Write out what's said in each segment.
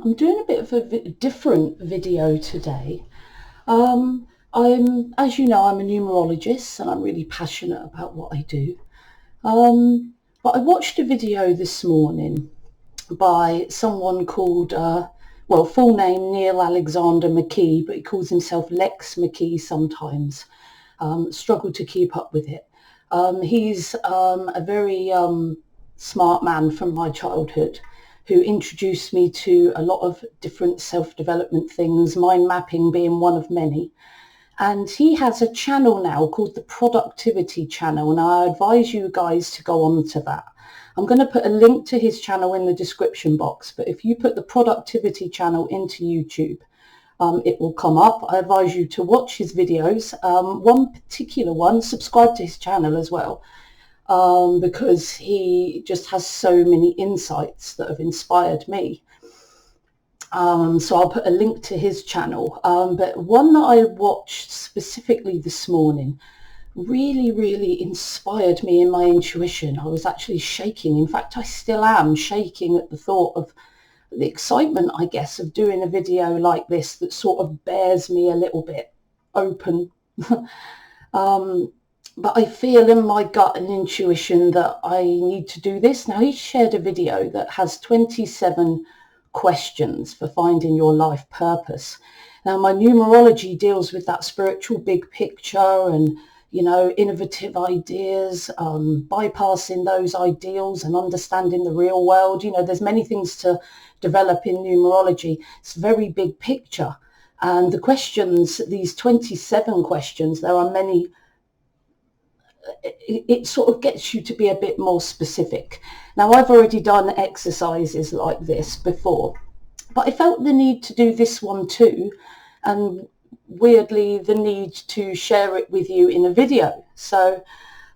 I'm doing a bit of a different video today. As you know, I'm a numerologist and I'm really passionate about what I do. But I watched a video this morning by someone called, full name Neil Alexander McKee, but he calls himself Lex McKee sometimes. Struggle to keep up with it. He's a very smart man from my childhood who introduced me to a lot of different self-development things, mind mapping being one of many. And he has a channel now called the Productivity Channel, and I advise you guys to go on to that. I'm going to put a link to his channel in the description box, but if you put the Productivity Channel into YouTube, it will come up. I advise you to watch his videos. One particular one, subscribe to his channel as well, because he just has so many insights that have inspired me. So I'll put a link to his channel. But one that I watched specifically this morning really inspired me in my intuition. I was actually shaking. In fact, I still am shaking at the thought of the excitement, I guess, of doing a video like this that sort of bears me a little bit open. But I feel in my gut and intuition that I need to do this. Now, he shared a video that has 27 questions for finding your life purpose. Now, my numerology deals with that spiritual big picture and, you know, innovative ideas, bypassing those ideals and understanding the real world. You know, there's many things to develop in numerology. It's a very big picture. And the questions, these 27 questions, there are many. It sort of gets you to be a bit more specific. Now, I've already done exercises like this before, but I felt the need to do this one too, and weirdly the need to share it with you in a video. So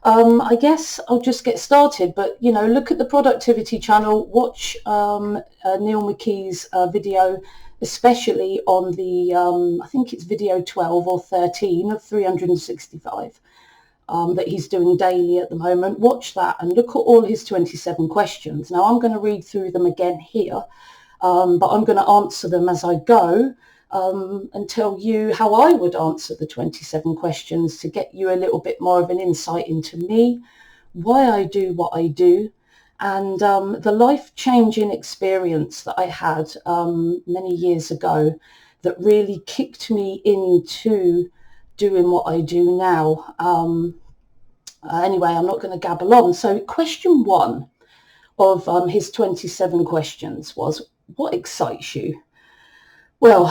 I guess I'll just get started, but you know, look at the Productivity Channel, watch Neil McKee's video, especially on the I think it's video 12 or 13 of 365. That he's doing daily at the moment. Watch that and look at all his 27 questions. Now, I'm going to read through them again here, but I'm going to answer them as I go and tell you how I would answer the 27 questions to get you a little bit more of an insight into me, why I do what I do, and the life-changing experience that I had many years ago that really kicked me into doing what I do now. Anyway, I'm not going to gabble on. So question one of his 27 questions was, what excites you? Well,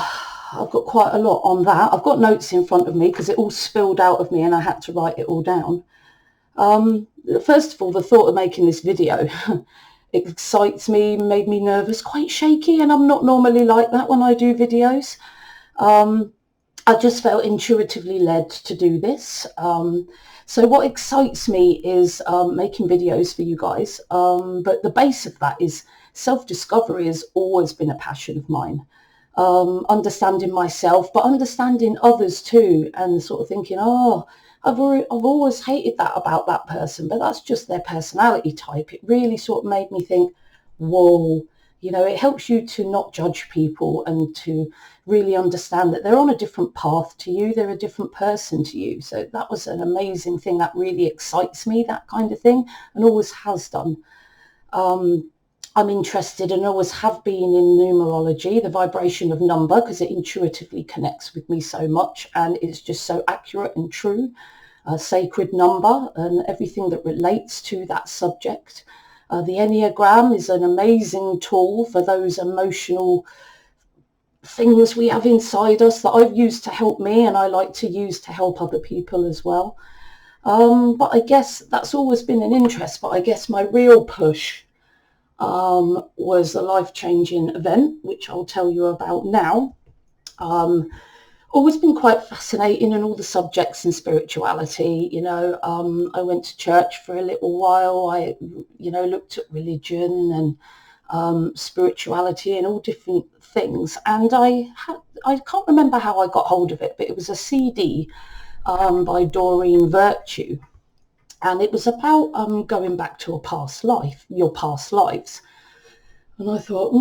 I've got quite a lot on that. I've got notes in front of me because it all spilled out of me and I had to write it all down. First of all, the thought of making this video excites me, made me nervous, quite shaky, and I'm not normally like that when I do videos. I just felt intuitively led to do this. So what excites me is making videos for you guys. But the base of that is self-discovery has always been a passion of mine. Understanding myself, but understanding others too, and sort of thinking, oh, I've always hated that about that person, but that's just their personality type. It really sort of made me think, whoa. You know, it helps you to not judge people and to really understand that they're on a different path to you. They're a different person to you. So that was an amazing thing that really excites me, that kind of thing, and always has done. I'm interested and always have been in numerology, the vibration of number, because it intuitively connects with me so much and it's just so accurate and true. Sacred number and everything that relates to that subject. The Enneagram is an amazing tool for those emotional things we have inside us that I've used to help me and I like to use to help other people as well. But I guess that's always been an interest, but I guess my real push was a life-changing event, which I'll tell you about now. Always been quite fascinating in all the subjects in spirituality. You know, I went to church for a little while. I, you know, looked at religion and spirituality and all different things. And I can't remember how I got hold of it, but it was a CD by Doreen Virtue. And it was about going back to a past life, your past lives. And I thought,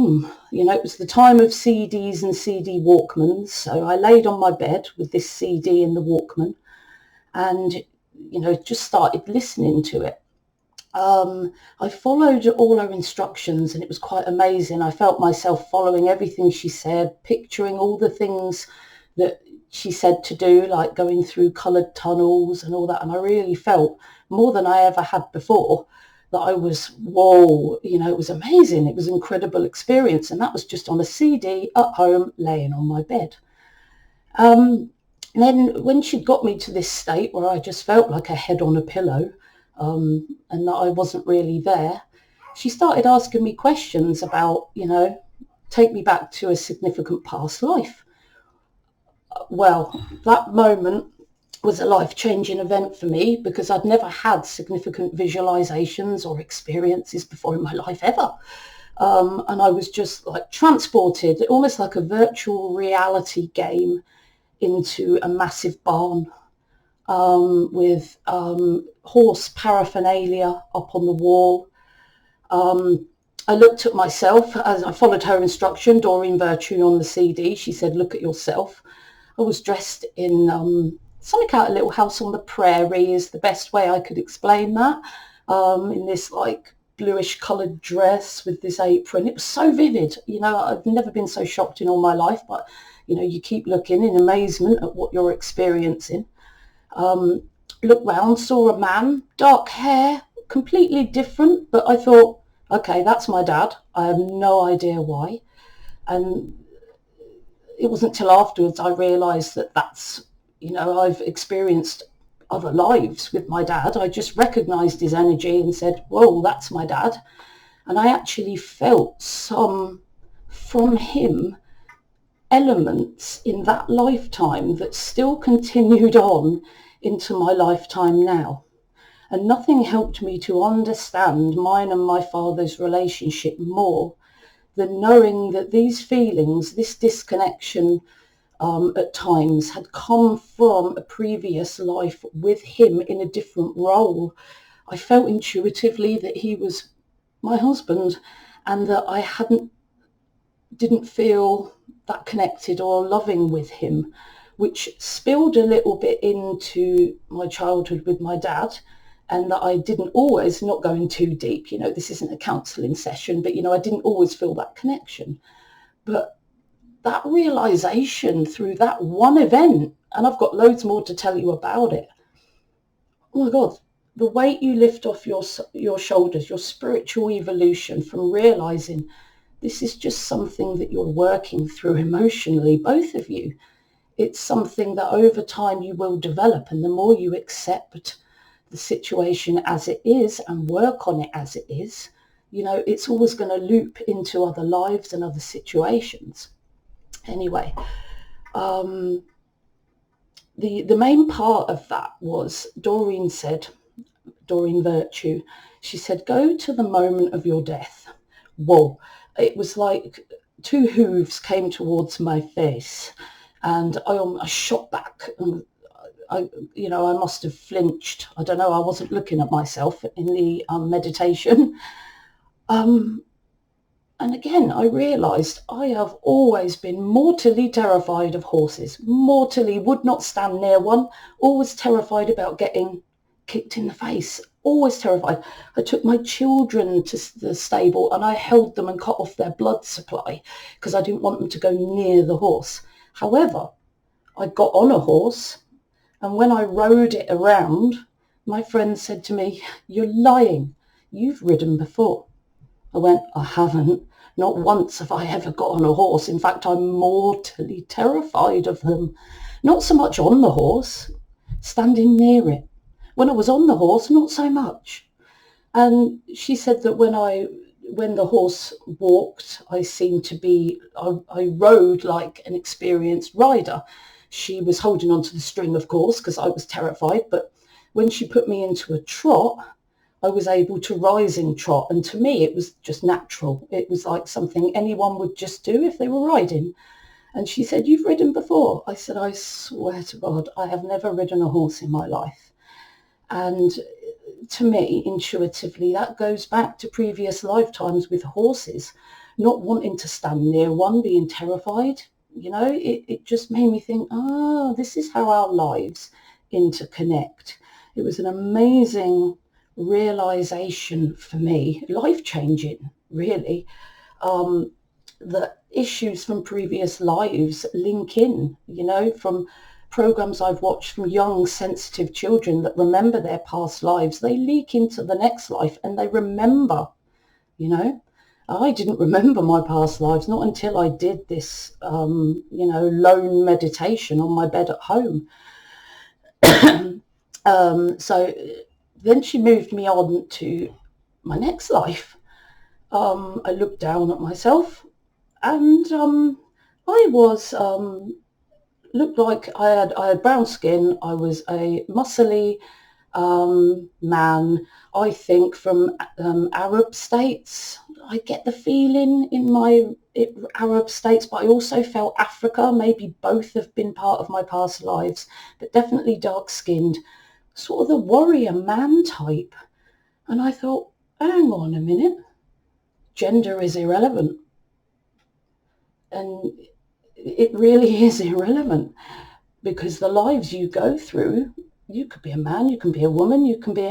it was the time of CDs and CD Walkmans. So I laid on my bed with this CD in the Walkman and, just started listening to it. I followed all her instructions and it was quite amazing. I felt myself following everything she said, picturing all the things that she said to do, like going through coloured tunnels and all that. And I really felt more than I ever had before that I was, whoa, it was amazing. It was an incredible experience. And that was just on a CD at home, laying on my bed. Then when she got me to this state where I just felt like a head on a pillow, and that I wasn't really there, she started asking me questions about, take me back to a significant past life. Well, that moment was a life-changing event for me because I'd never had significant visualizations or experiences before in my life ever. And I was just like transported, almost like a virtual reality game, into a massive barn with horse paraphernalia up on the wall. I looked at myself as I followed her instruction, Doreen Virtue on the CD. She said, look at yourself. I was dressed in something out of Little House on the Prairie is the best way I could explain that, in this like bluish coloured dress with this apron. It was so vivid. I've never been so shocked in all my life, but, you keep looking in amazement at what you're experiencing. Looked round, saw a man, dark hair, completely different, but I thought, okay, that's my dad. I have no idea why. And it wasn't till afterwards I realised that that's, I've experienced other lives with my dad. I just recognised his energy and said, whoa, that's my dad. And I actually felt some, from him, elements in that lifetime that still continued on into my lifetime now. And nothing helped me to understand mine and my father's relationship more than knowing that these feelings, this disconnection at times had come from a previous life with him in a different role. I felt intuitively that he was my husband and that I didn't feel that connected or loving with him, which spilled a little bit into my childhood with my dad, and that I didn't always, not going too deep, this isn't a counselling session, but, I didn't always feel that connection. But that realisation through that one event, and I've got loads more to tell you about it, oh my God, the weight you lift off your shoulders, your spiritual evolution from realising this is just something that you're working through emotionally, both of you. It's something that over time you will develop, and the more you accept the situation as it is and work on it as it is, it's always going to loop into other lives and other situations. Anyway, the main part of that was Doreen Virtue, she said, go to the moment of your death. Whoa. It was like two hooves came towards my face and I shot back and I must have flinched. I don't know. I wasn't looking at myself in the meditation. And again, I realised I have always been mortally terrified of horses. Mortally, would not stand near one. Always terrified about getting kicked in the face. Always terrified. I took my children to the stable and I held them and cut off their blood supply because I didn't want them to go near the horse. However, I got on a horse, and when I rode it around, my friend said to me, you're lying. You've ridden before. I went, I haven't. Not once have I ever got on a horse. In fact, I'm mortally terrified of them. Not so much on the horse, standing near it. When I was on the horse, not so much. And she said that when the horse walked, I seemed to be, I rode like an experienced rider. She was holding onto the string, of course, because I was terrified. But when she put me into a trot, I was able to rise in trot. And to me, it was just natural. It was like something anyone would just do if they were riding. And she said, you've ridden before? I said, I swear to God, I have never ridden a horse in my life. And to me, intuitively, that goes back to previous lifetimes with horses, not wanting to stand near one, being terrified. It just made me think, this is how our lives interconnect. It was an amazing realization for me, life-changing, really, that issues from previous lives link in, from programs I've watched from young, sensitive children that remember their past lives. They leak into the next life and they remember, I didn't remember my past lives, not until I did this, lone meditation on my bed at home. So then she moved me on to my next life. I looked down at myself and I was looked like I had brown skin. I was a muscly man, I think, from Arab states. I get the feeling in my Arab states, but I also felt Africa. Maybe both have been part of my past lives, but definitely dark-skinned, sort of the warrior man type. And I thought, hang on a minute, gender is irrelevant. And it really is irrelevant, because the lives you go through, you could be a man, you can be a woman, you can be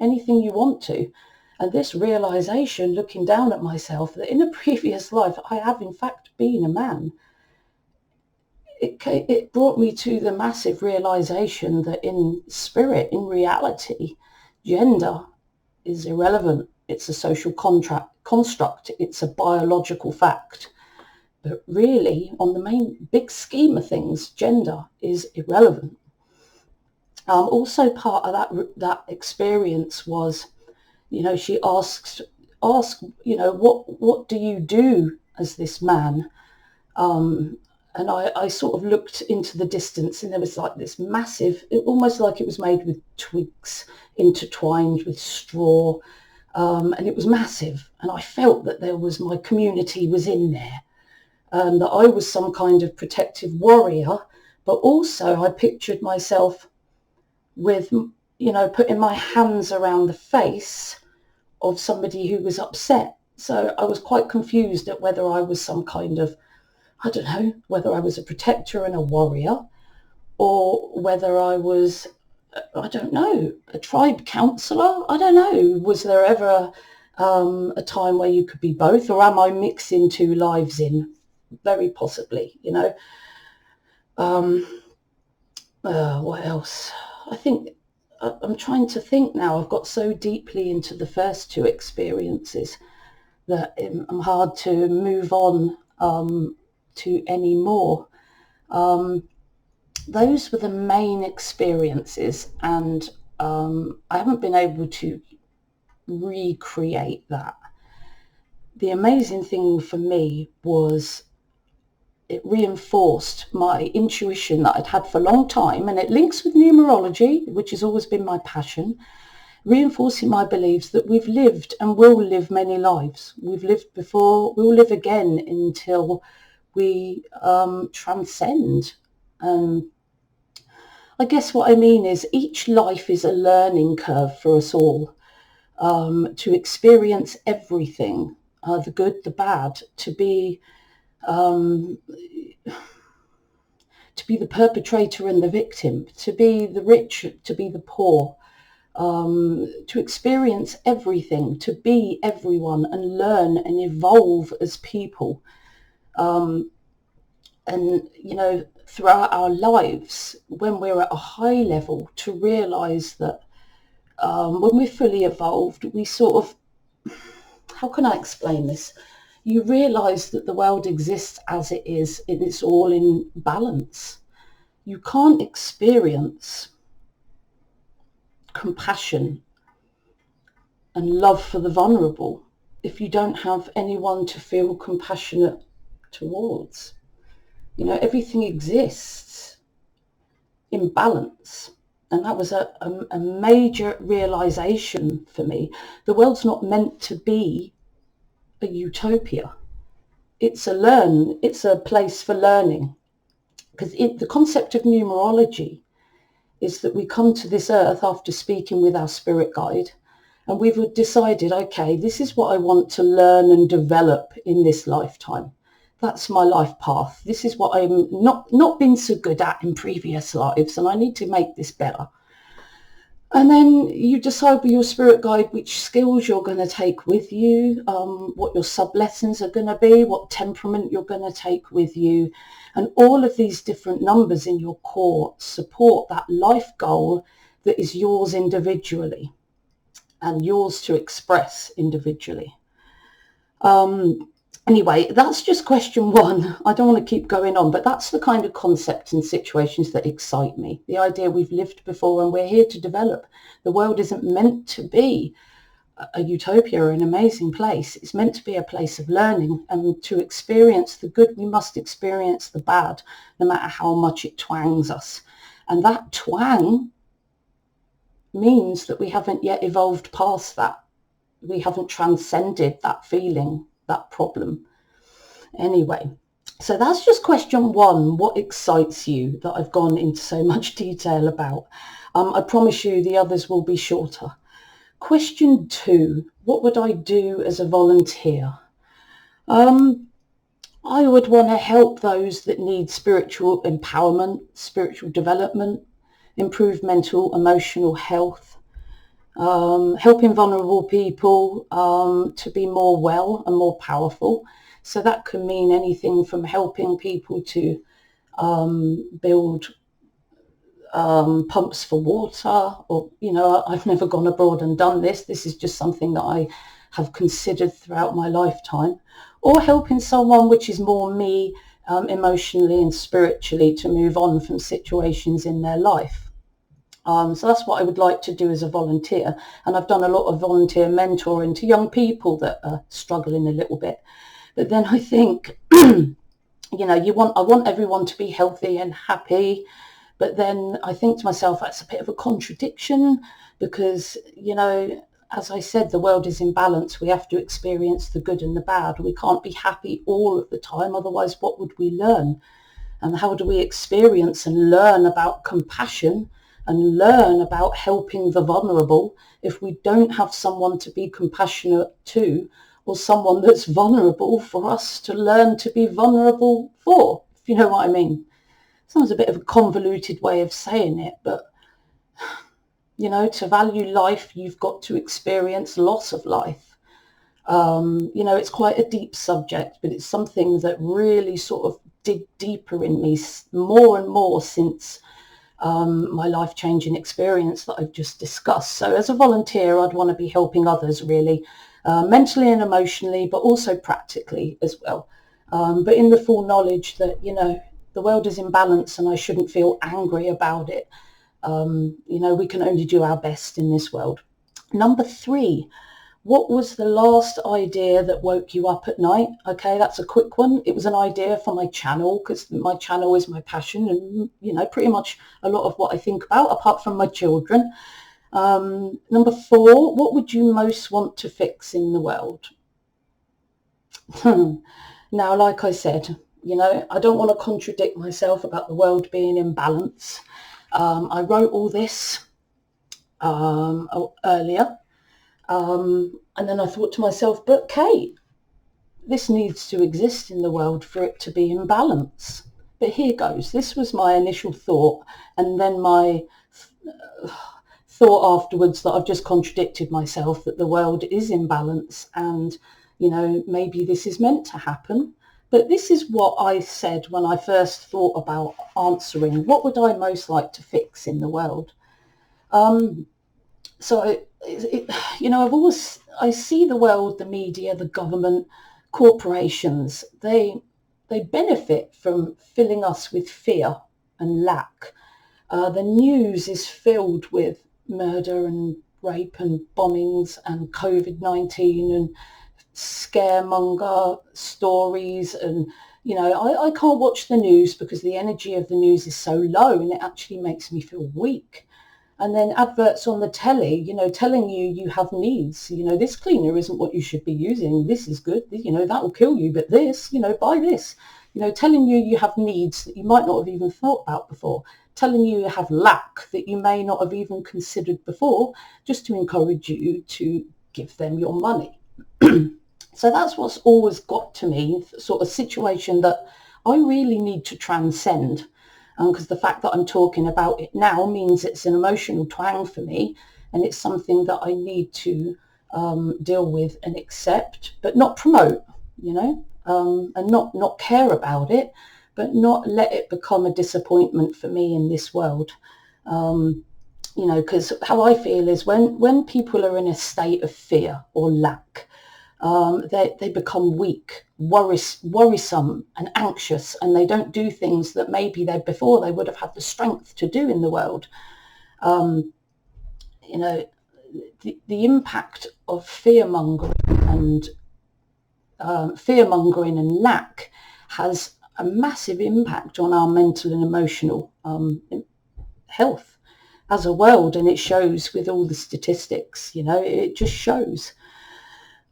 anything you want to. And this realization, looking down at myself, that in a previous life I have in fact been a man, it brought me to the massive realization that in spirit, in reality, gender is irrelevant. It's a social construct. It's a biological fact. But really, on the main big scheme of things, gender is irrelevant. Also part of that experience was, she asked, what do you do as this man? And I sort of looked into the distance, and there was like this massive, almost like it was made with twigs intertwined with straw, and it was massive. And I felt that my community was in there. That I was some kind of protective warrior, but also I pictured myself with, putting my hands around the face of somebody who was upset. So I was quite confused at whether I was some kind of, I don't know, whether I was a protector and a warrior, or whether I was, I don't know, a tribe counsellor. I don't know. Was there ever a time where you could be both, or am I mixing two lives in? Very possibly, what else? I think I'm trying to think now. I've got so deeply into the first two experiences that I'm hard to move on to any more. Those were the main experiences, and I haven't been able to recreate that. The amazing thing for me was it reinforced my intuition that I'd had for a long time, and it links with numerology, which has always been my passion, reinforcing my beliefs that we've lived and will live many lives. We've lived before, we'll live again until we transcend. I guess what I mean is each life is a learning curve for us all, to experience everything, the good, the bad, to be the perpetrator and the victim, to be the rich, to be the poor, to experience everything, to be everyone and learn and evolve as people. And, throughout our lives, when we're at a high level, to realise that when we're fully evolved, we sort of, how can I explain this? You realise that the world exists as it is, and it's all in balance. You can't experience compassion and love for the vulnerable if you don't have anyone to feel compassionate towards. Everything exists in balance. And that was a major realization for me. The world's not meant to be a utopia. It's a place for learning. Because the concept of numerology is that we come to this earth after speaking with our spirit guide, And we've decided, okay, this is what I want to learn and develop in this lifetime. That's my life path. This is what I'm not been so good at in previous lives, and I need to make this better. And then you decide with your spirit guide which skills you're going to take with you, what your sub-lessons are going to be, what temperament you're going to take with you. And all of these different numbers in your core support that life goal that is yours individually and yours to express individually. Anyway, that's just question one. I don't want to keep going on, but that's the kind of concept and situations that excite me. The idea we've lived before and we're here to develop. The world isn't meant to be a utopia or an amazing place. It's meant to be a place of learning, and to experience the good, we must experience the bad, no matter how much it twangs us. And that twang means that we haven't yet evolved past that. We haven't transcended that feeling, that problem. Anyway, so that's just question one. What excites you that I've gone into so much detail about? I promise you the others will be shorter. Question two, what would I do as a volunteer? I would want to help those that need spiritual empowerment, spiritual development, improve mental, emotional health, helping vulnerable people to be more well and more powerful. So that can mean anything from helping people to build pumps for water, or, I've never gone abroad and done this. This is just something that I have considered throughout my lifetime. Or helping someone, which is more me, emotionally and spiritually, to move on from situations in their life. So that's what I would like to do as a volunteer. And I've done a lot of volunteer mentoring to young people that are struggling a little bit. But then I think, I want everyone to be healthy and happy. But then I think to myself, that's a bit of a contradiction because, as I said, the world is in balance. We have to experience the good and the bad. We can't be happy all of the time. Otherwise, what would we learn? And how do we experience and learn about compassion and learn about helping the vulnerable if we don't have someone to be compassionate to, or someone that's vulnerable for us to learn to be vulnerable for, if you know what I mean? Sounds a bit of a convoluted way of saying it, but, to value life, you've got to experience loss of life. It's quite a deep subject, but it's something that really sort of dig deeper in me more and more since my life-changing experience that I've just discussed. So as a volunteer, I'd want to be helping others really, mentally and emotionally, but also practically as well. But in the full knowledge that, the world is in balance and I shouldn't feel angry about it. We can only do our best in this world. Number three, what was the last idea that woke you up at night? Okay, that's a quick one. It was an idea for my channel, because my channel is my passion and, pretty much a lot of what I think about, apart from my children. Number four, what would you most want to fix in the world? Now, like I said, I don't want to contradict myself about the world being in balance. I wrote all this earlier. And then I thought to myself, but Kate, this needs to exist in the world for it to be in balance. But here goes. This was my initial thought, and then my thought afterwards that I've just contradicted myself, that the world is in balance and, maybe this is meant to happen. But this is what I said when I first thought about answering, what would I most like to fix in the world? I see the world, the media, the government, corporations, they benefit from filling us with fear and lack. The news is filled with murder and rape and bombings and COVID-19 and scaremonger stories. And, I can't watch the news because the energy of the news is so low and it actually makes me feel weak. And then adverts on the telly, telling you have needs. This cleaner isn't what you should be using. This is good. That will kill you. But this, buy this. telling you have needs that you might not have even thought about before, telling you have lack that you may not have even considered before, just to encourage you to give them your money. So that's what's always got to me, sort of situation that I really need to transcend. Because the fact that I'm talking about it now means it's an emotional twang for me, and it's something that I need to deal with and accept, but not promote, and not care about it, but not let it become a disappointment for me in this world. Because how I feel is when people are in a state of fear or lack, they become weak, worrisome and anxious, and they don't do things that maybe before they would have had the strength to do in the world. The impact of fear-mongering and lack has a massive impact on our mental and emotional health as a world, and it shows with all the statistics. It just shows.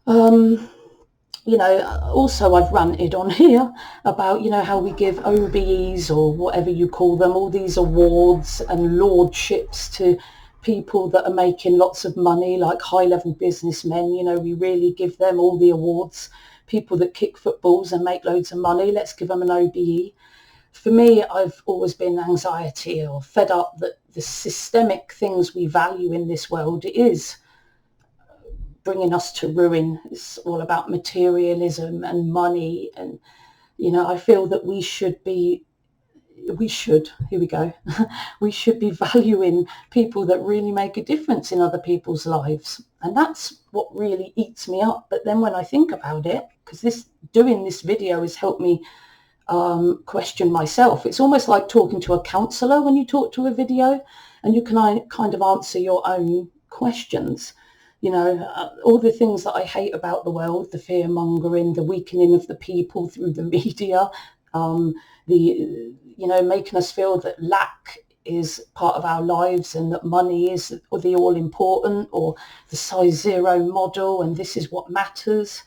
Also I've ranted on here about, how we give OBEs, or whatever you call them, all these awards and lordships to people that are making lots of money, like high-level businessmen. We really give them all the awards. People that kick footballs and make loads of money, let's give them an OBE. For me, I've always been anxiety or fed up that the systemic things we value in this world is bringing us to ruin. It's all about materialism and money, and I feel that we should be valuing people that really make a difference in other people's lives, and that's what really eats me up. But then when I think about it, because doing this video has helped me question myself. It's almost like talking to a counsellor when you talk to a video, and you can kind of answer your own questions. All the things that I hate about the world, the fear-mongering, the weakening of the people through the media, making us feel that lack is part of our lives, and that money is the all-important, or the size zero model, and this is what matters,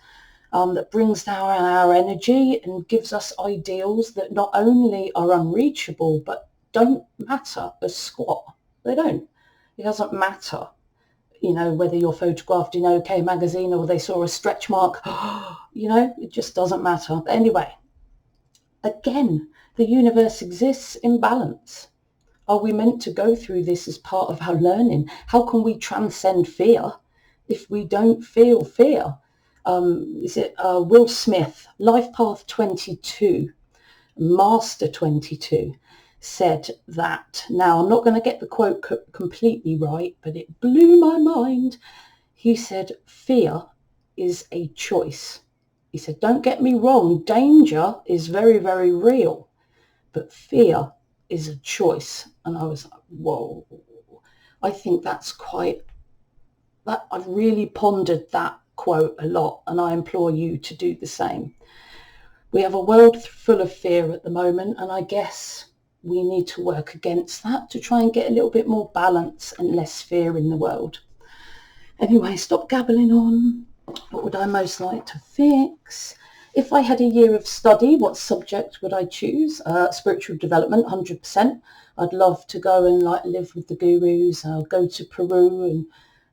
that brings down our energy and gives us ideals that not only are unreachable, but don't matter a squat. They don't. It doesn't matter. Whether you're photographed in OK magazine or they saw a stretch mark, it just doesn't matter. But anyway, again, the universe exists in balance. Are we meant to go through this as part of our learning? How can we transcend fear if we don't feel fear? Is it Will Smith, Life Path 22, Master 22, said that, now I'm not going to get the quote completely right, but it blew my mind. He said, fear is a choice. He said, don't get me wrong, danger is very, very real, but fear is a choice. And I was like, whoa, I think I've really pondered that quote a lot, and I implore you to do the same. We have a world full of fear at the moment, and I guess we need to work against that to try and get a little bit more balance and less fear in the world. Anyway, stop gabbling on. What would I most like to fix? If I had a year of study, what subject would I choose? Spiritual development, 100%. I'd love to go and live with the gurus. I'll go to Peru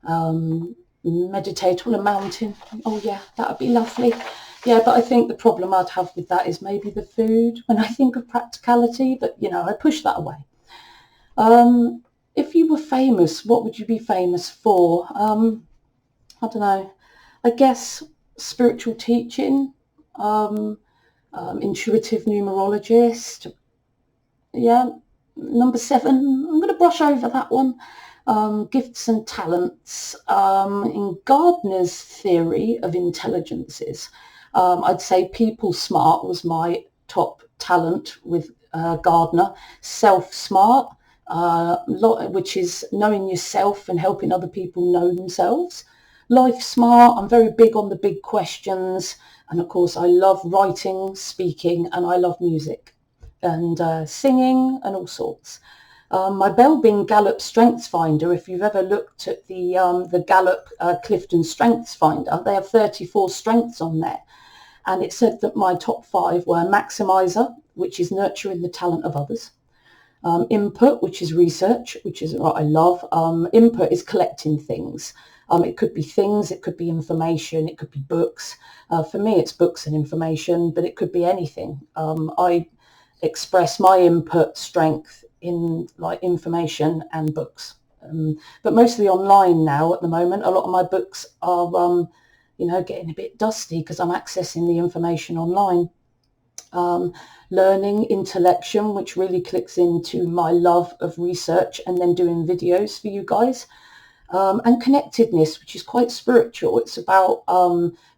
and meditate on a mountain. Oh yeah, that would be lovely. Yeah, but I think the problem I'd have with that is maybe the food when I think of practicality, but I push that away. If you were famous, what would you be famous for? I don't know. I guess spiritual teaching, intuitive numerologist. Yeah, number 7. I'm going to brush over that one. Gifts and talents. In Gardner's theory of intelligences, I'd say people smart was my top talent with Gardner. Self-smart, which is knowing yourself and helping other people know themselves. Life smart, I'm very big on the big questions. And of course, I love writing, speaking, and I love music and singing and all sorts. My bell being Gallup Strengths Finder. If you've ever looked at the Gallup Clifton Strengths Finder, they have 34 strengths on there. And it said that my top 5 were maximizer, which is nurturing the talent of others. Input, which is research, which is what I love. Input is collecting things. It could be things, it could be information, it could be books. For me, it's books and information, but it could be anything. I express my input strength in like information and books. But mostly online now at the moment. A lot of my books are, getting a bit dusty because I'm accessing the information online. Learning, intellection, which really clicks into my love of research and then doing videos for you guys. And connectedness, which is quite spiritual. It's about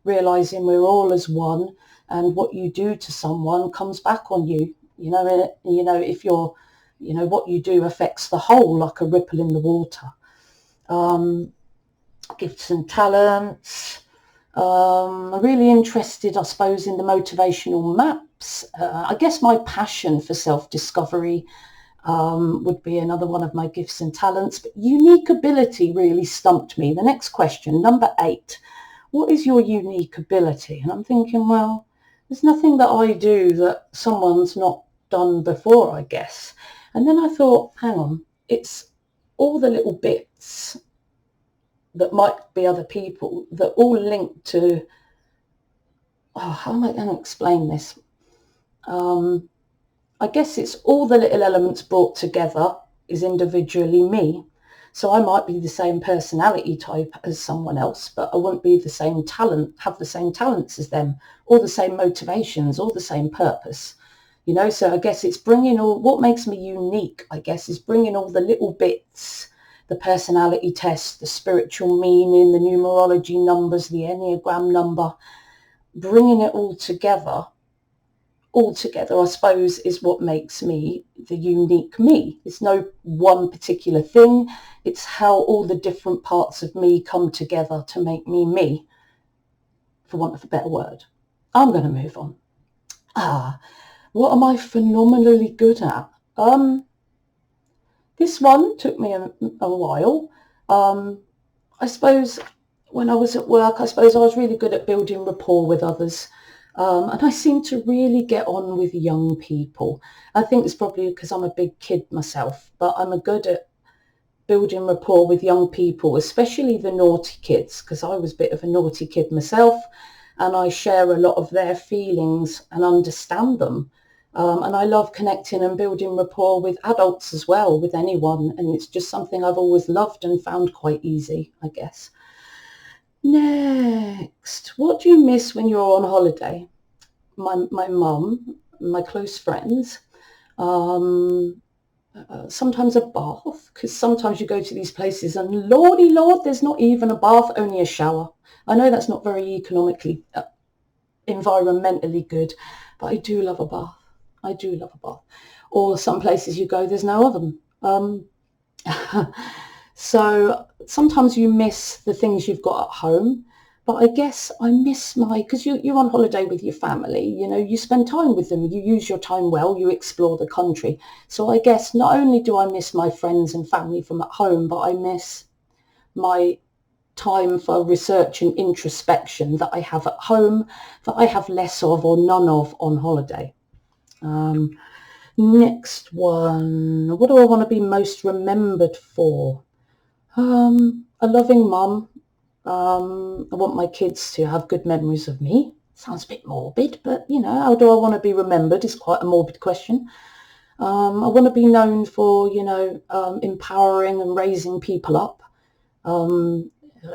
realizing we're all as one, and what you do to someone comes back on you. If you're, what you do affects the whole, like a ripple in the water. Gifts and talents. I'm really interested, I suppose, in the motivational maps. I guess my passion for self-discovery would be another one of my gifts and talents. But unique ability really stumped me. The next question, number 8. What is your unique ability? And I'm thinking, well, there's nothing that I do that someone's not done before, I guess. And then I thought, hang on, it's all the little bits that might be other people that all link to, how am I going to explain this? I guess it's all the little elements brought together is individually me. So I might be the same personality type as someone else, but I wouldn't be the same talent, have the same talents as them, or the same motivations, or the same purpose. So I guess it's bringing all, what makes me unique, I guess, is bringing all the little bits, the personality test, the spiritual meaning, the numerology numbers, the Enneagram number, bringing it all together, I suppose, is what makes me the unique me. It's no one particular thing. It's how all the different parts of me come together to make me, for want of a better word. I'm going to move on. What am I phenomenally good at? This one took me a while. I suppose when I was at work, I was really good at building rapport with others. And I seem to really get on with young people. I think it's probably because I'm a big kid myself, but I'm good at building rapport with young people, especially the naughty kids, because I was a bit of a naughty kid myself, and I share a lot of their feelings and understand them. And I love connecting and building rapport with adults as well, with anyone. And it's just something I've always loved and found quite easy, I guess. Next, what do you miss when you're on holiday? My mum, my close friends, sometimes a bath, because sometimes you go to these places and lordy lord, there's not even a bath, only a shower. I know that's not very economically, environmentally good, but I do love a bath. I do love a bath. Or some places you go, there's no oven. So sometimes you miss the things you've got at home, but I guess I miss because you're on holiday with your family, you spend time with them, you use your time well, you explore the country. So I guess not only do I miss my friends and family from at home, but I miss my time for research and introspection that I have at home, that I have less of or none of on holiday. Next one, what do I want to be most remembered for? A loving mum. I want my kids to have good memories of me. Sounds a bit morbid, but how do I want to be remembered is quite a morbid question. I want to be known for, empowering and raising people up, and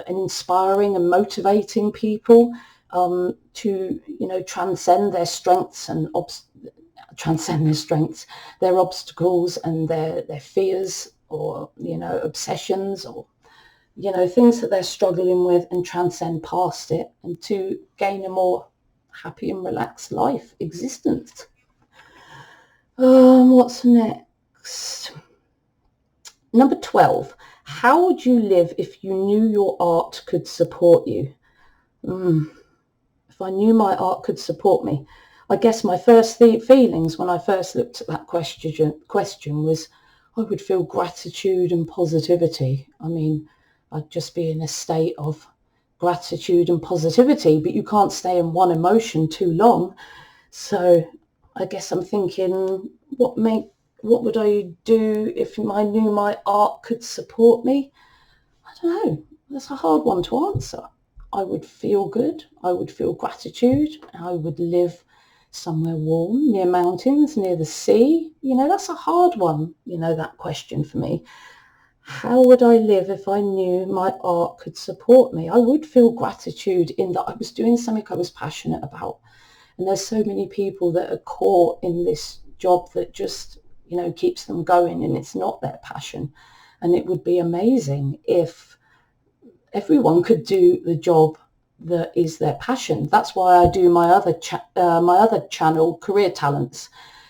inspiring and motivating people to, transcend their strengths and their obstacles and their fears, or, obsessions, or, things that they're struggling with, and transcend past it and to gain a more happy and relaxed life existence. What's next? Number 12. How would you live if you knew your art could support you? If I knew my art could support me, I guess my first feelings when I first looked at that question was I would feel gratitude and positivity. I mean, I'd just be in a state of gratitude and positivity, but you can't stay in one emotion too long. So I guess I'm thinking, what would I do if I knew my art could support me? I don't know. That's a hard one to answer. I would feel good. I would feel gratitude. I would live somewhere warm, near mountains, near the sea. That's a hard one, that question for me. How would I live if I knew my art could support me? I would feel gratitude in that I was doing something I was passionate about. And there's so many people that are caught in this job that just, keeps them going, and it's not their passion. And it would be amazing if everyone could do the job that is their passion. That's why I do my other channel, Career Talents,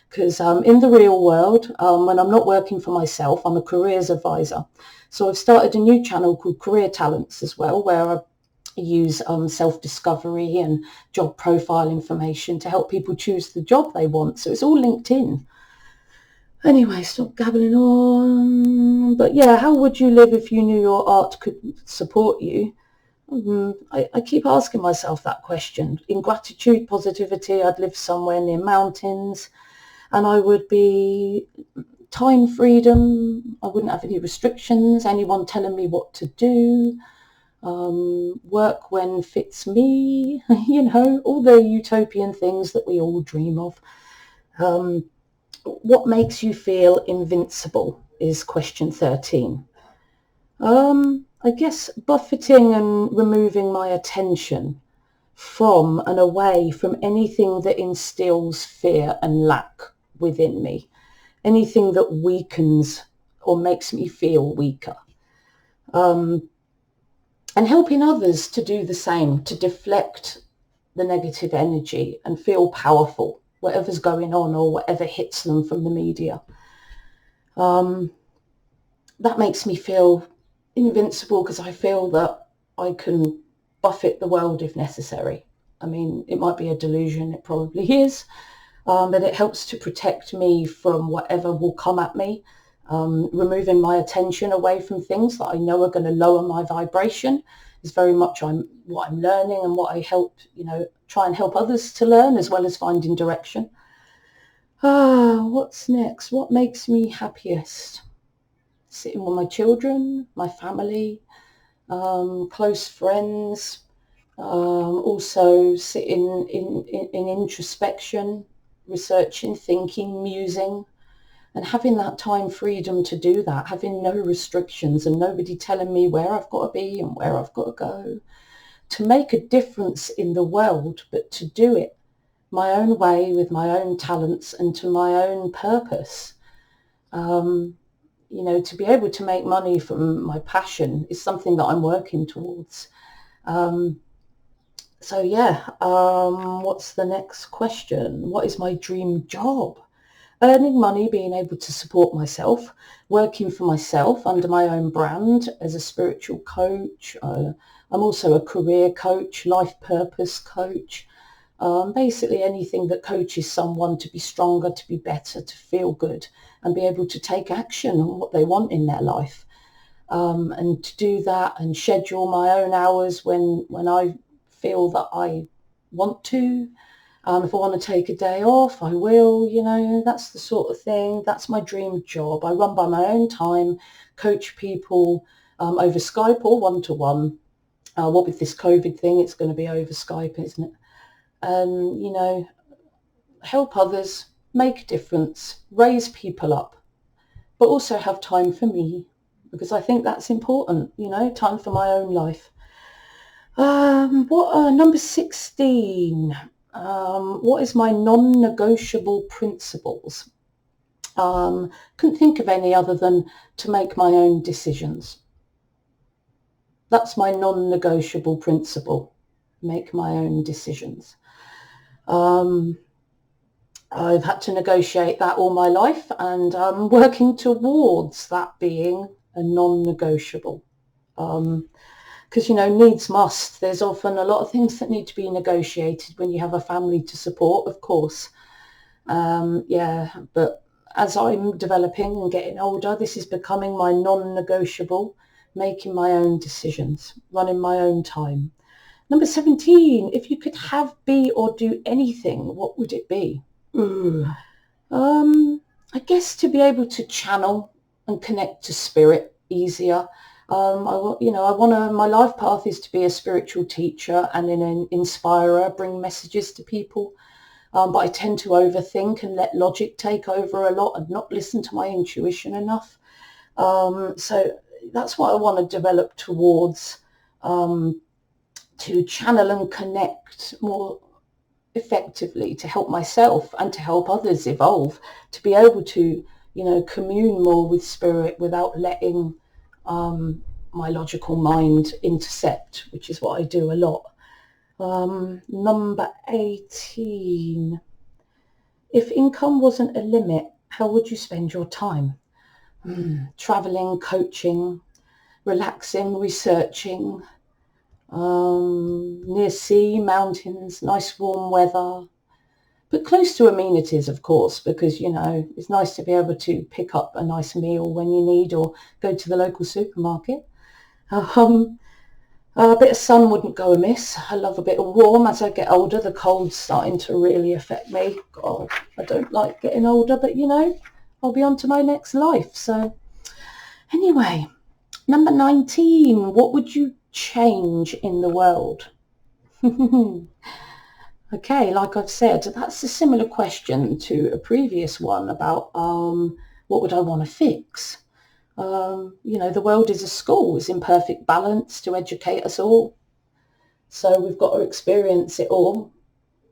because in the real world, when I'm not working for myself, I'm a careers advisor. So I've started a new channel called Career Talents as well, where I use self-discovery and job profile information to help people choose the job they want. So it's all linked in. Anyway, stop gabbling on. But yeah, how would you live if you knew your art could support you? I keep asking myself that question. In gratitude, positivity, I'd live somewhere near mountains, and I would be time freedom. I wouldn't have any restrictions, anyone telling me what to do, work when fits me, all the utopian things that we all dream of. What makes you feel invincible is question 13. I guess buffeting and removing my attention from and away from anything that instills fear and lack within me, anything that weakens or makes me feel weaker. And helping others to do the same, to deflect the negative energy and feel powerful, whatever's going on or whatever hits them from the media. That makes me feel invincible because I feel that I can buffet the world if necessary. I mean, it might be a delusion, it probably is, but it helps to protect me from whatever will come at me, removing my attention away from things that I know are going to lower my vibration is very much what I'm learning and what I help, try and help others to learn, as well as finding direction. What's next? What makes me happiest? Sitting with my children, my family, close friends, also sitting in introspection, researching, thinking, musing, and having that time freedom to do that, having no restrictions and nobody telling me where I've got to be and where I've got to go, to make a difference in the world, but to do it my own way with my own talents and to my own purpose. To be able to make money from my passion is something that I'm working towards. What's the next question? What is my dream job? Earning money, being able to support myself, working for myself under my own brand as a spiritual coach. I'm also a career coach, life purpose coach. Basically anything that coaches someone to be stronger, to be better, to feel good and be able to take action on what they want in their life. And to do that and schedule my own hours when I feel that I want to. If I want to take a day off, I will, that's the sort of thing. That's my dream job. I run by my own time, coach people over Skype or one-to-one. What with this COVID thing, it's going to be over Skype, isn't it? And, help others, make a difference, raise people up, but also have time for me, because I think that's important, time for my own life. Number 16. What is my non-negotiable principles? Couldn't think of any other than to make my own decisions. That's my non-negotiable principle. Make my own decisions. I've had to negotiate that all my life, and I'm working towards that being a non-negotiable. Because, needs must. There's often a lot of things that need to be negotiated when you have a family to support, of course. But as I'm developing and getting older, this is becoming my non-negotiable, making my own decisions, running my own time. Number 17, if you could have, be, or do anything, what would it be? I guess to be able to channel and connect to spirit easier. My life path is to be a spiritual teacher and an inspirer, bring messages to people. But I tend to overthink and let logic take over a lot and not listen to my intuition enough. So that's what I want to develop towards, to channel and connect more effectively, to help myself and to help others evolve, to be able to, commune more with spirit without letting my logical mind intercept, which is what I do a lot. Number 18. If income wasn't a limit, how would you spend your time? Traveling, coaching, relaxing, researching, near sea, mountains, nice warm weather, but close to amenities, of course, because, it's nice to be able to pick up a nice meal when you need, or go to the local supermarket. A bit of sun wouldn't go amiss. I love a bit of warm. As I get older, the cold's starting to really affect me. God, I don't like getting older, but, I'll be on to my next life. So anyway, number 19, what would you change in the world? Okay, like I've said, that's a similar question to a previous one about what would I want to fix? The world is a school. It's in perfect balance to educate us all. So we've got to experience it all.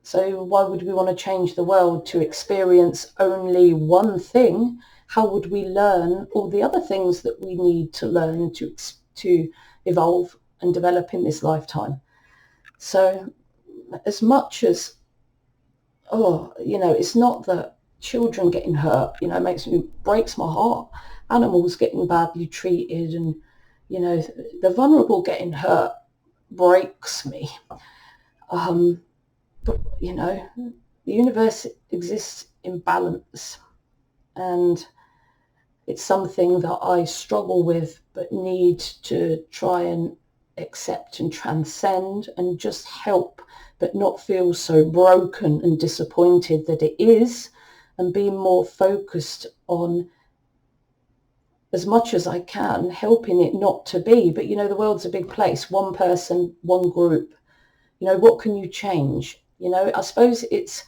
So why would we want to change the world to experience only one thing? How would we learn all the other things that we need to learn to evolve and develop in this lifetime? So as much as, it's not that children getting hurt, breaks my heart. Animals getting badly treated and, the vulnerable getting hurt breaks me. But, the universe exists in balance, and it's something that I struggle with but need to try and accept and transcend and just help, but not feel so broken and disappointed that it is, and be more focused on, as much as I can, helping it not to be. But, the world's a big place, one person, one group. What can you change? I suppose it's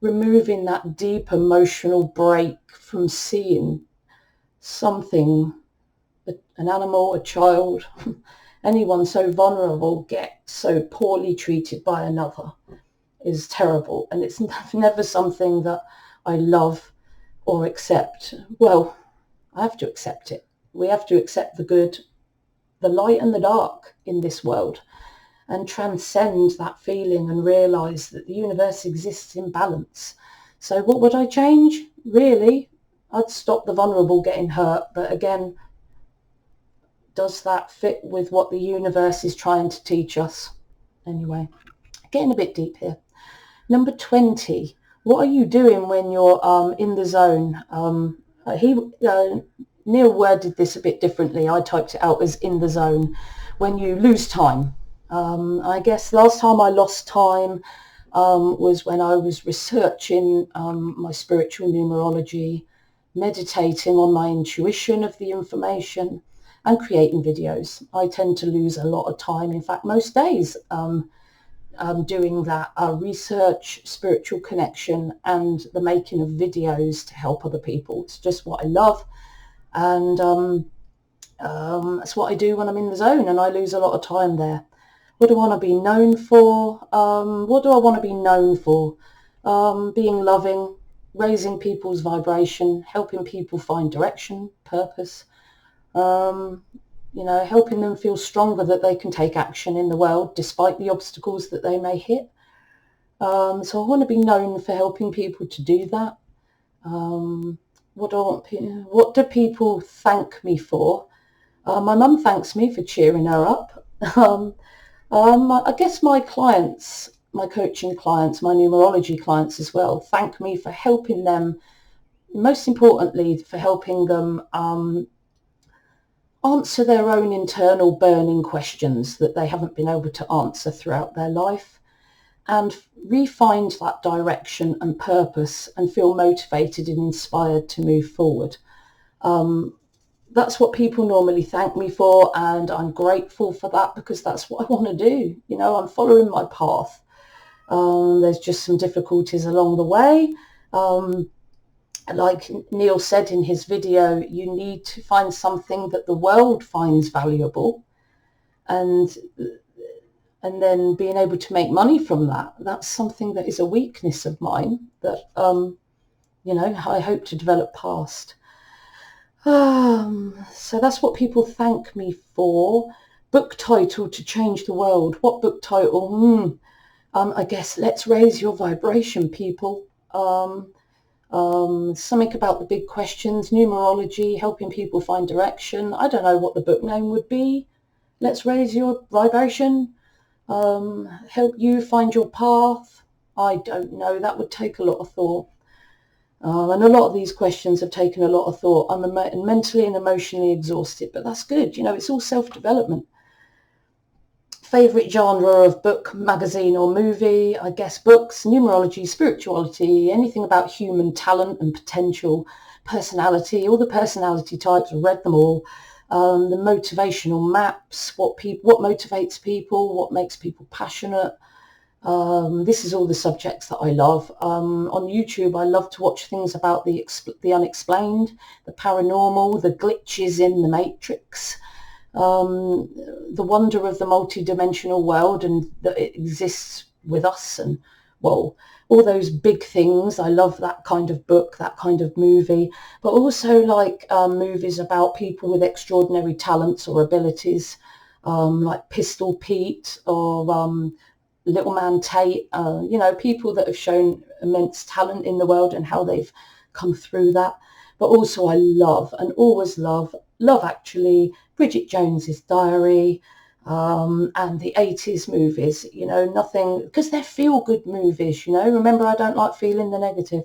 removing that deep emotional break from seeing something, an animal, a child, anyone so vulnerable get so poorly treated by another is terrible. And it's never something that I love or accept. Well, I have to accept it. We have to accept the good, the light and the dark in this world, and transcend that feeling and realise that the universe exists in balance. So what would I change? Really, I'd stop the vulnerable getting hurt. But again, does that fit with what the universe is trying to teach us? Anyway, getting a bit deep here. Number 20, what are you doing when you're in the zone? Neil worded this a bit differently. I typed it out as in the zone, when you lose time. I guess last time I lost time was when I was researching my spiritual numerology, meditating on my intuition of the information, and creating videos. I tend to lose a lot of time, in fact most days, doing that research, spiritual connection, and the making of videos to help other people. It's just what I love, and that's what I do when I'm in the zone, and I lose a lot of time there. What do I want to be known for? What do I want to be known for? Being loving, raising people's vibration, helping people find direction, purpose, helping them feel stronger that they can take action in the world despite the obstacles that they may hit. So I want to be known for helping people to do that. What do people thank me for? My mum thanks me for cheering her up. I guess my clients, my coaching clients, my numerology clients as well, thank me for helping them, most importantly for helping them answer their own internal burning questions that they haven't been able to answer throughout their life, and re-find that direction and purpose and feel motivated and inspired to move forward. That's what people normally thank me for, and I'm grateful for that, because that's what I want to do. You know, I'm following my path. There's just some difficulties along the way. Like Neil said in his video, you need to find something that the world finds valuable, and then being able to make money from that. That's something that is a weakness of mine that, you know, I hope to develop past. So that's what people thank me for. Book title to change the world. What book title? I guess Let's Raise Your Vibration, people. Something about the big questions, numerology, helping people find direction. I don't know what the book name would be. Let's Raise Your Vibration. Help you find your path. I don't know. That would take a lot of thought. And a lot of these questions have taken a lot of thought. I'm mentally and emotionally exhausted, but that's good. You know, it's all self-development. Favourite genre of book, magazine or movie? I guess books, numerology, spirituality, anything about human talent and potential, personality, all the personality types. I've read them all. The motivational maps, what motivates people, what makes people passionate. This is all the subjects that I love. On YouTube, I love to watch things about the unexplained, the paranormal, the glitches in the matrix, the wonder of the multi-dimensional world, and that it exists with us, and, well, all those big things. I love that kind of book, that kind of movie, but also like movies about people with extraordinary talents or abilities, like Pistol Pete or Little Man Tate, you know, people that have shown immense talent in the world and how they've come through that. But also I love, and always love actually, Bridget Jones's Diary, and the 80s movies, you know, nothing, because they're feel-good movies, you know. Remember, I don't like feeling the negative,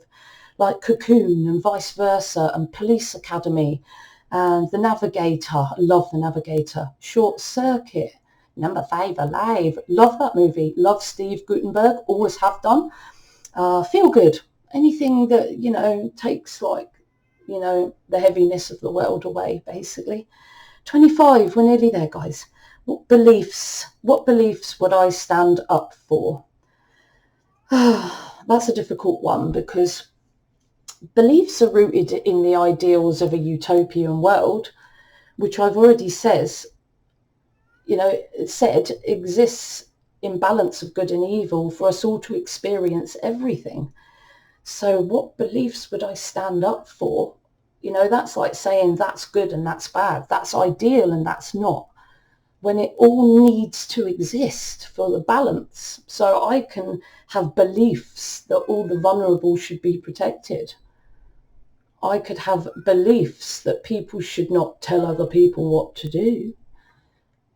like Cocoon and Vice Versa and Police Academy and The Navigator. I love The Navigator. Short Circuit, Number 5 Alive. Love that movie. Love Steve Guttenberg. Always have done. Feel good. Anything that, you know, takes, like, you know, the heaviness of the world away, basically. 25. We're nearly there, guys. What beliefs would I stand up for? That's a difficult one, because beliefs are rooted in the ideals of a utopian world, which I've already said exists in balance of good and evil for us all to experience everything. So what beliefs would I stand up for? You know, that's like saying that's good and that's bad, that's ideal and that's not, when it all needs to exist for the balance. So I can have beliefs that all the vulnerable should be protected. I could have beliefs that people should not tell other people what to do.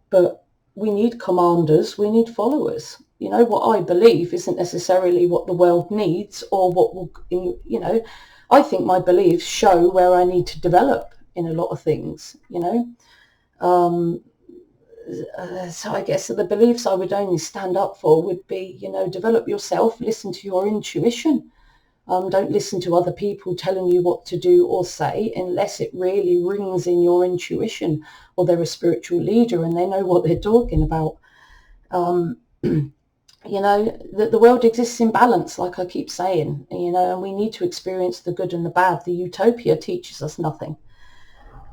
But we need commanders, we need followers. You know, what I believe isn't necessarily what the world needs, or what will, you know, I think my beliefs show where I need to develop in a lot of things, you know. So I guess the beliefs I would only stand up for would be, you know, develop yourself, listen to your intuition. Don't listen to other people telling you what to do or say unless it really rings in your intuition, or they're a spiritual leader and they know what they're talking about. You know, the world exists in balance, like I keep saying, you know, and we need to experience the good and the bad. The utopia teaches us nothing.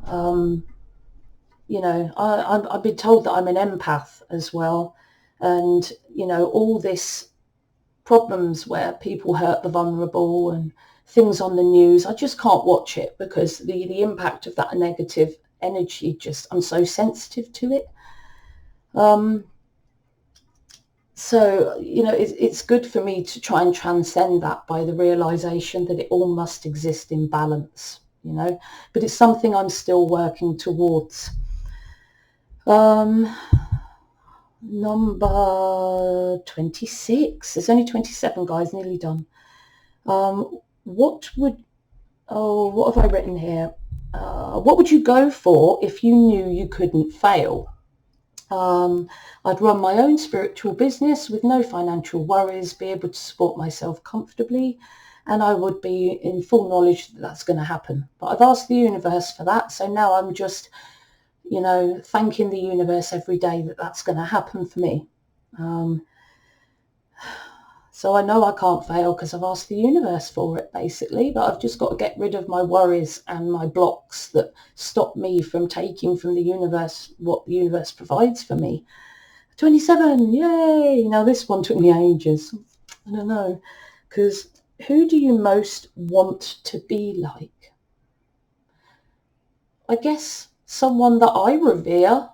You know, I've been told that I'm an empath as well. And, you know, all this problems where people hurt the vulnerable and things on the news, I just can't watch it, because the impact of that negative energy, just, I'm so sensitive to it. So, you know, it's good for me to try and transcend that by the realization that it all must exist in balance, you know, but it's something I'm still working towards. Number 26. There's only 27, guys, nearly done. What have I written here? What would you go for if you knew you couldn't fail? I'd run my own spiritual business with no financial worries, be able to support myself comfortably, and I would be in full knowledge that that's going to happen. But I've asked the universe for that, so now I'm just, thanking the universe every day that that's going to happen for me. So I know I can't fail because I've asked the universe for it, basically, but I've just got to get rid of my worries and my blocks that stop me from taking from the universe what the universe provides for me. 27, yay! Now this one took me ages. I don't know, because who do you most want to be like? I guess someone that I revere,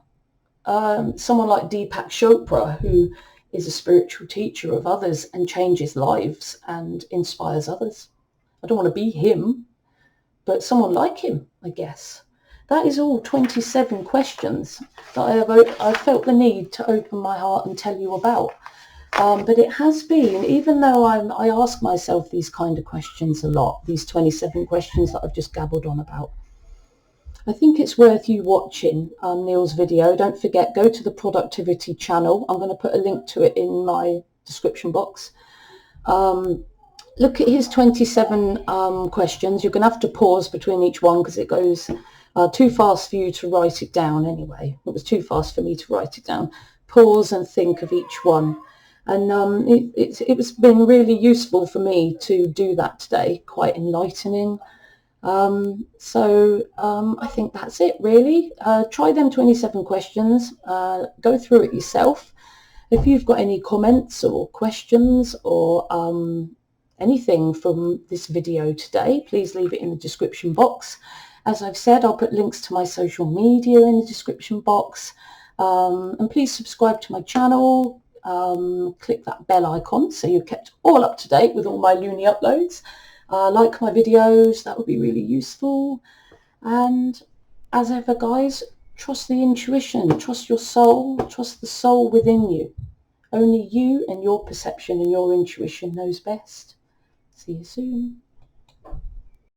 someone like Deepak Chopra, who is a spiritual teacher of others and changes lives and inspires others. I don't want to be him, but someone like him, I guess. That is all 27 questions that I felt the need to open my heart and tell you about. But it has been, even though I ask myself these kind of questions a lot, these 27 questions that I've just gabbled on about, I think it's worth you watching Neil's video. Don't forget, go to the productivity channel. I'm going to put a link to it in my description box. Look at his 27 questions. You're going to have to pause between each one because it goes too fast for you to write it down anyway. It was too fast for me to write it down. Pause and think of each one. And it's been really useful for me to do that today, quite enlightening. I think that's it, really. Try them 27 questions. Go through it yourself. If you've got any comments or questions or anything from this video today, please leave it in the description box. As I've said, I'll put links to my social media in the description box. And please subscribe to my channel. Click that bell icon so you're kept all up to date with all my loony uploads. Like my videos, that would be really useful. And as ever, guys, trust the intuition, trust your soul, trust the soul within you. Only you and your perception and your intuition knows best. See you soon.